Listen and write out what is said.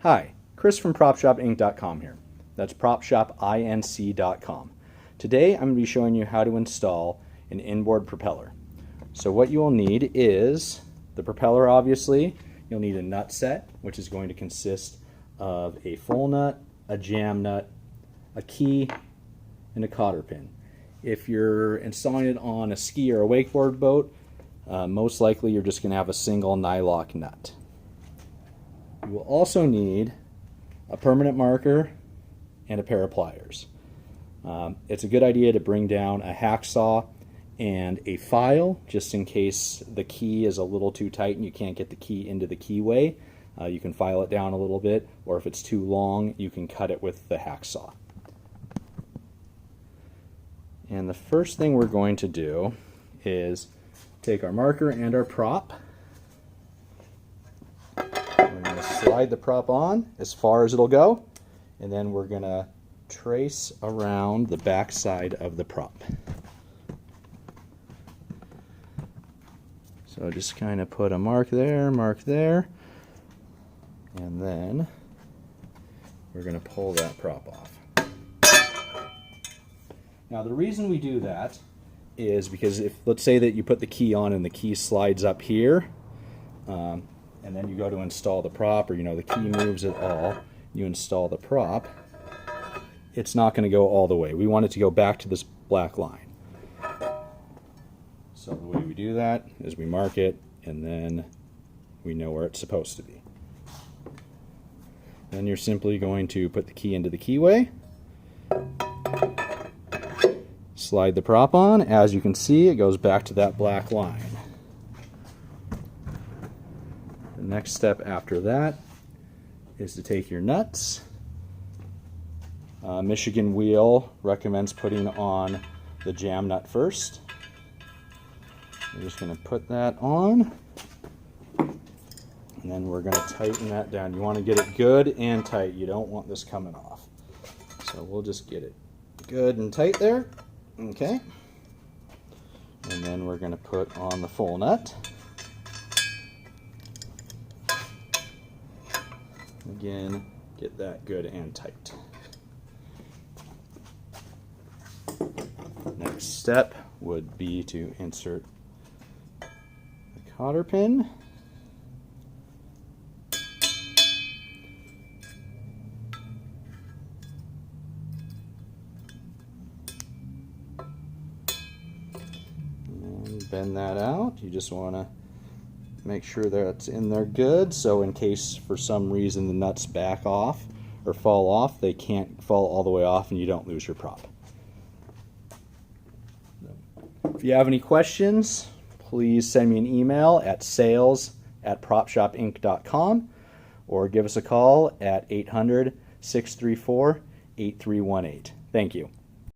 Hi, Chris from PropShopInc.com here. That's PropShopInc.com. Today I'm going to be showing you how to install an inboard propeller. So what you will need is the propeller, obviously. You'll need a nut set, which is going to consist of a full nut, a jam nut, a key, and a cotter pin. If you're installing it on a ski or a wakeboard boat, most likely you're just going to have a single nylock nut. You will also need a permanent marker and a pair of pliers. It's a good idea to bring down a hacksaw and a file just in case the key is a little too tight and you can't get the key into the keyway. You can file it down a little bit, or if it's too long, you can cut it with the hacksaw. And the first thing we're going to do is take our marker and our prop. We're going to slide the prop on as far as it'll go, and then we're going to trace around the back side of the prop. So just kind of put a mark there, and then we're going to pull that prop off. Now the reason we do that is because if, let's say that you put the key on and the key slides up here, and then you go to install the prop, or the key moves at all, you install the prop, it's not going to go all the way. We want it to go back to this black line. So the way we do that is we mark it, and then we know where it's supposed to be. Then you're simply going to put the key into the keyway, slide the prop on. As you can see, it goes back to that black line. The next step after that is to take your nuts. Michigan Wheel recommends putting on the jam nut first. We're just going to put that on, and then we're going to tighten that down. You want to get it good and tight. You don't want this coming off. So we'll just get it good and tight there. Okay. And then we're going to put on the full nut. Again, get that good and tight. Next step would be to insert the cotter pin. And bend that out. You just want to make sure that it's in there good, so in case for some reason the nuts back off or fall off, they can't fall all the way off and you don't lose your prop. If you have any questions, please send me an email at sales@propshopinc.com or give us a call at 800-634-8318. Thank you.